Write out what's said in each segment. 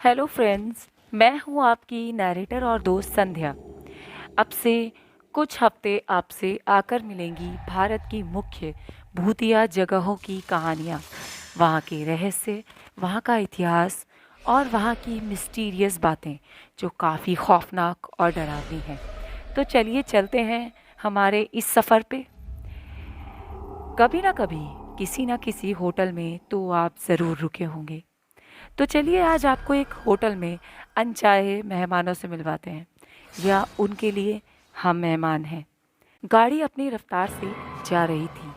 Hello friends, मैं हूं आपकी नैरेटर और दोस्त संध्या। अब से कुछ हफ्ते आपसे आकर मिलेंगी भारत की मुख्य भूतिया जगहों की कहानियां, वहां के रहस्य, वहां का इतिहास और वहां की मिस्टीरियस बातें जो काफ़ी खौफनाक और डरावनी हैं। तो चलिए चलते हैं हमारे इस सफ़र पे। कभी ना कभी किसी ना किसी होटल में तो आप ज़रूर रुके होंगे। तो चलिए आज आपको एक होटल में अनचाहे मेहमानों से मिलवाते हैं, या उनके लिए हम मेहमान हैं। गाड़ी अपनी रफ्तार से जा रही थी।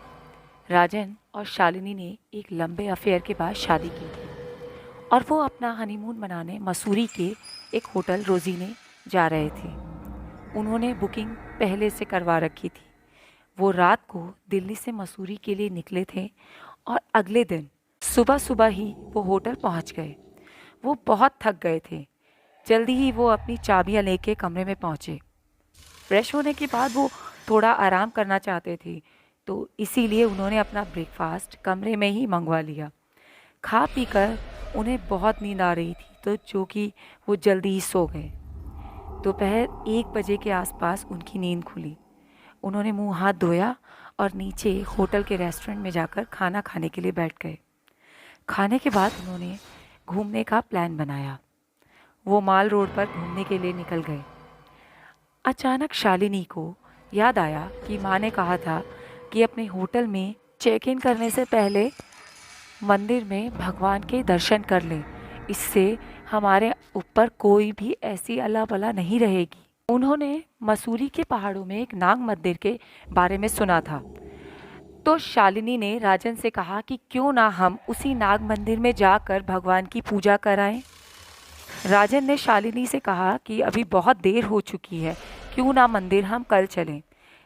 राजन और शालिनी ने एक लंबे अफेयर के बाद शादी की थी और वो अपना हनीमून मनाने मसूरी के एक होटल रोजीने जा रहे थे। उन्होंने बुकिंग पहले से करवा रखी थी। वो रात को दिल्ली से मसूरी के लिए निकले थे और अगले दिन सुबह सुबह ही वो होटल पहुंच गए। वो बहुत थक गए थे। जल्दी ही वो अपनी चाबियां लेके कमरे में पहुंचे। फ्रेश होने के बाद वो थोड़ा आराम करना चाहते थे, तो इसीलिए उन्होंने अपना ब्रेकफास्ट कमरे में ही मंगवा लिया। खा पीकर उन्हें बहुत नींद आ रही थी, तो जो कि वो जल्दी ही सो गए। दोपहर 1 बजे के आसपास उनकी नींद खुली। उन्होंने मुंह हाथ धोया और नीचे होटल के रेस्टोरेंट में जाकर खाना खाने के लिए बैठ गए। खाने के बाद उन्होंने घूमने का प्लान बनाया। वो माल रोड पर घूमने के लिए निकल गए। अचानक शालिनी को याद आया कि माँ ने कहा था कि अपने होटल में चेक इन करने से पहले मंदिर में भगवान के दर्शन कर लें। इससे हमारे ऊपर कोई भी ऐसी अला बला नहीं रहेगी। उन्होंने मसूरी के पहाड़ों में एक नाग मंदिर के बारे में सुना था। तो शालिनी ने राजन से कहा कि क्यों ना हम उसी नाग मंदिर में जाकर भगवान की पूजा कराएं। राजन ने शालिनी से कहा कि अभी बहुत देर हो चुकी है, क्यों ना मंदिर हम कल चलें।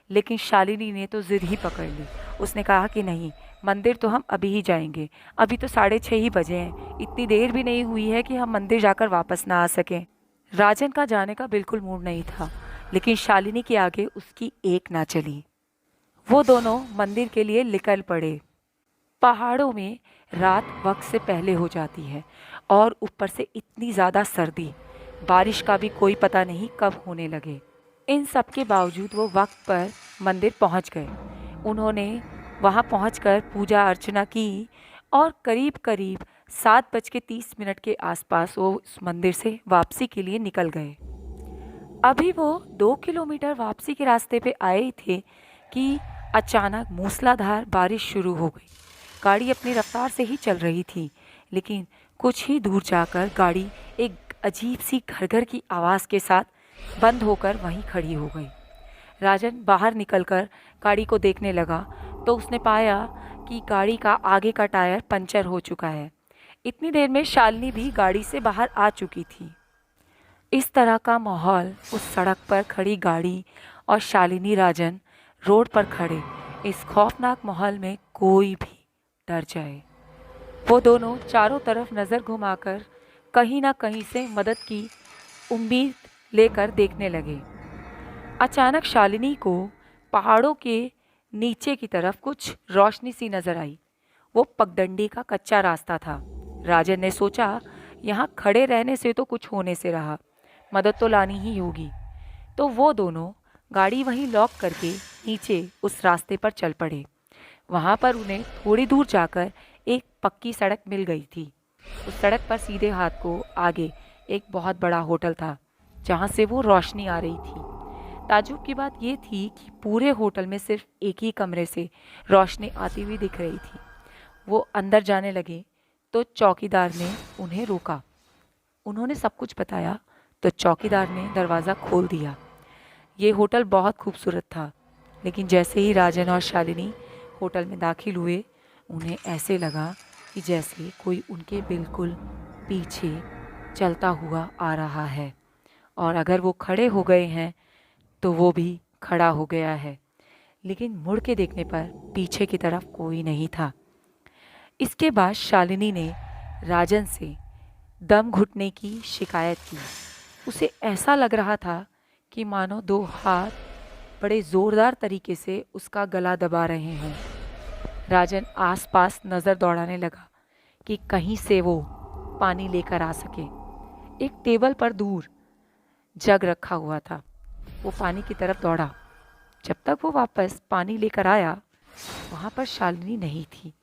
लेकिन शालिनी ने तो जिद ही पकड़ ली। उसने कहा कि नहीं, मंदिर तो हम अभी ही जाएंगे। अभी तो 6:30 ही बजे हैं, इतनी देर भी नहीं हुई है कि हम मंदिर जाकर वापस ना आ सकें। राजन का जाने का बिल्कुल मूड नहीं था, लेकिन शालिनी के आगे उसकी एक ना चली। वो दोनों मंदिर के लिए निकल पड़े। पहाड़ों में रात वक्त से पहले हो जाती है और ऊपर से इतनी ज़्यादा सर्दी, बारिश का भी कोई पता नहीं कब होने लगे। इन सब के बावजूद वो वक्त पर मंदिर पहुंच गए। उन्होंने वहां पहुंचकर पूजा अर्चना की और करीब करीब 7:30 के आसपास वो उस मंदिर से वापसी के लिए निकल गए। अभी वो 2 किलोमीटर वापसी के रास्ते पे आए थे कि अचानक मूसलाधार बारिश शुरू हो गई। गाड़ी अपनी रफ्तार से ही चल रही थी, लेकिन कुछ ही दूर जाकर गाड़ी एक अजीब सी घरघर की आवाज़ के साथ बंद होकर वहीं खड़ी हो गई। राजन बाहर निकलकर गाड़ी को देखने लगा तो उसने पाया कि गाड़ी का आगे का टायर पंचर हो चुका है। इतनी देर में शालिनी भी गाड़ी से बाहर आ चुकी थी। इस तरह का माहौल, उस सड़क पर खड़ी गाड़ी और शालिनी राजन रोड पर खड़े, इस खौफनाक माहौल में कोई भी डर जाए। वो दोनों चारों तरफ नज़र घुमाकर कहीं ना कहीं से मदद की उम्मीद लेकर देखने लगे। अचानक शालिनी को पहाड़ों के नीचे की तरफ कुछ रोशनी सी नजर आई। वो पगडंडी का कच्चा रास्ता था। राजन ने सोचा, यहाँ खड़े रहने से तो कुछ होने से रहा, मदद तो लानी ही होगी। तो वो दोनों गाड़ी वहीं लॉक करके नीचे उस रास्ते पर चल पड़े। वहाँ पर उन्हें थोड़ी दूर जाकर एक पक्की सड़क मिल गई थी। उस सड़क पर सीधे हाथ को आगे एक बहुत बड़ा होटल था, जहाँ से वो रोशनी आ रही थी। ताज्जुब की बात यह थी कि पूरे होटल में सिर्फ एक ही कमरे से रोशनी आती हुई दिख रही थी। वो अंदर जाने लगे तो चौकीदार ने उन्हें रोका। उन्होंने सब कुछ बताया तो चौकीदार ने दरवाज़ा खोल दिया। ये होटल बहुत खूबसूरत था, लेकिन जैसे ही राजन और शालिनी होटल में दाखिल हुए, उन्हें ऐसे लगा कि जैसे कोई उनके बिल्कुल पीछे चलता हुआ आ रहा है, और अगर वो खड़े हो गए हैं तो वो भी खड़ा हो गया है। लेकिन मुड़ के देखने पर पीछे की तरफ कोई नहीं था। इसके बाद शालिनी ने राजन से दम घुटने की शिकायत की। उसे ऐसा लग रहा था कि मानो दो हाथ बड़े ज़ोरदार तरीके से उसका गला दबा रहे हों। राजन आसपास नज़र दौड़ाने लगा कि कहीं से वो पानी लेकर आ सके, एक टेबल पर दूर जग रखा हुआ था। वो पानी की तरफ दौड़ा। जब तक वो वापस पानी लेकर आया, वहाँ पर शालिनी नहीं थी।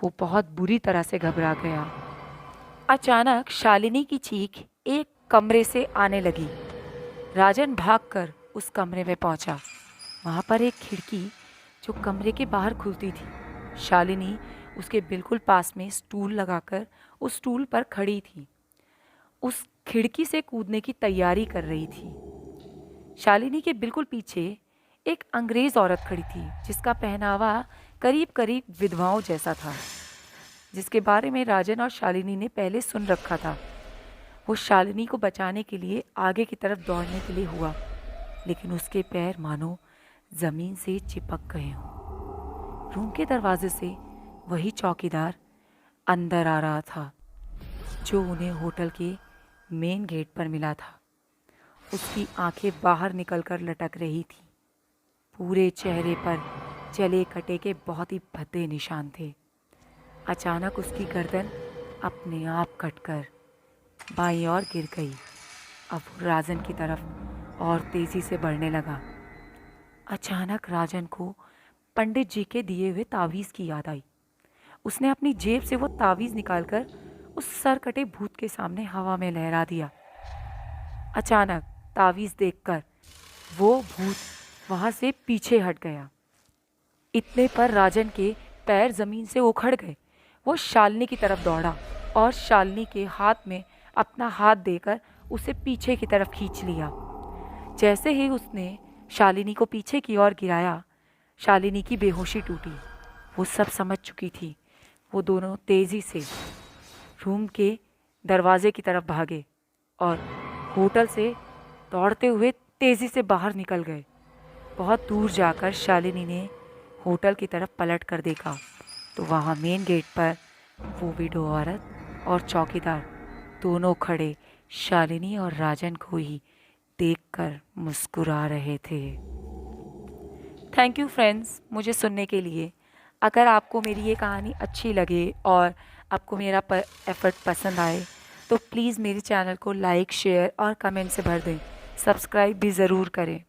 वो बहुत बुरी तरह से घबरा गया। अचानक शालिनी की चीख एक कमरे से आने लगी। राजन भागकर उस कमरे में पहुंचा। वहाँ पर एक खिड़की जो कमरे के बाहर खुलती थी। शालिनी उसके बिल्कुल पास में स्टूल लगाकर उस स्टूल पर खड़ी थी। उस खिड़की से कूदने की तैयारी कर रही थी। शालिनी के बिल्कुल पीछे एक अंग्रेज औरत खड़ी थी, जिसका पहनावा करीब करीब विधवाओं जैसा था, जिसके बारे में राजन और शालिनी ने पहले सुन रखा था। वो शालिनी को बचाने के लिए आगे की तरफ दौड़ने के लिए हुआ, लेकिन उसके पैर मानो जमीन से चिपक गए हों। रूम के दरवाजे से वही चौकीदार अंदर आ रहा था, जो उन्हें होटल के मेन गेट पर मिला था। उसकी आंखें बाहर निकलकर लटक रही थी। पूरे चेहरे पर जले कटे के बहुत ही भद्दे निशान थे। अचानक उसकी गर्दन अपने आप कटकर बाईं ओर गिर गई। अब वो राजन की तरफ और तेजी से बढ़ने लगा। अचानक राजन को पंडित जी के दिए हुए तावीज़ की याद आई। उसने अपनी जेब से वो तावीज़ निकालकर उस सर कटे भूत के सामने हवा में लहरा दिया। अचानक तावीज़ देखकर वो भूत वहाँ से पीछे हट गया। इतने पर राजन के पैर जमीन से उखड़ गए। वो शालिनी की तरफ दौड़ा और शालिनी के हाथ में अपना हाथ देकर उसे पीछे की तरफ खींच लिया। जैसे ही उसने शालिनी को पीछे की ओर गिराया, शालिनी की बेहोशी टूटी। वो सब समझ चुकी थी। वो दोनों तेज़ी से रूम के दरवाजे की तरफ भागे और होटल से दौड़ते हुए तेज़ी से बाहर निकल गए। बहुत दूर जाकर शालिनी ने होटल की तरफ पलट कर देखा तो वहाँ मेन गेट पर वो विडो औरत और चौकीदार दोनों खड़े शालिनी और राजन को ही देखकर मुस्कुरा रहे थे। थैंक यू फ्रेंड्स, मुझे सुनने के लिए। अगर आपको मेरी ये कहानी अच्छी लगे और आपको मेरा एफ़र्ट पसंद आए तो प्लीज़ मेरे चैनल को लाइक, शेयर और कमेंट से भर दें। सब्सक्राइब भी ज़रूर करें।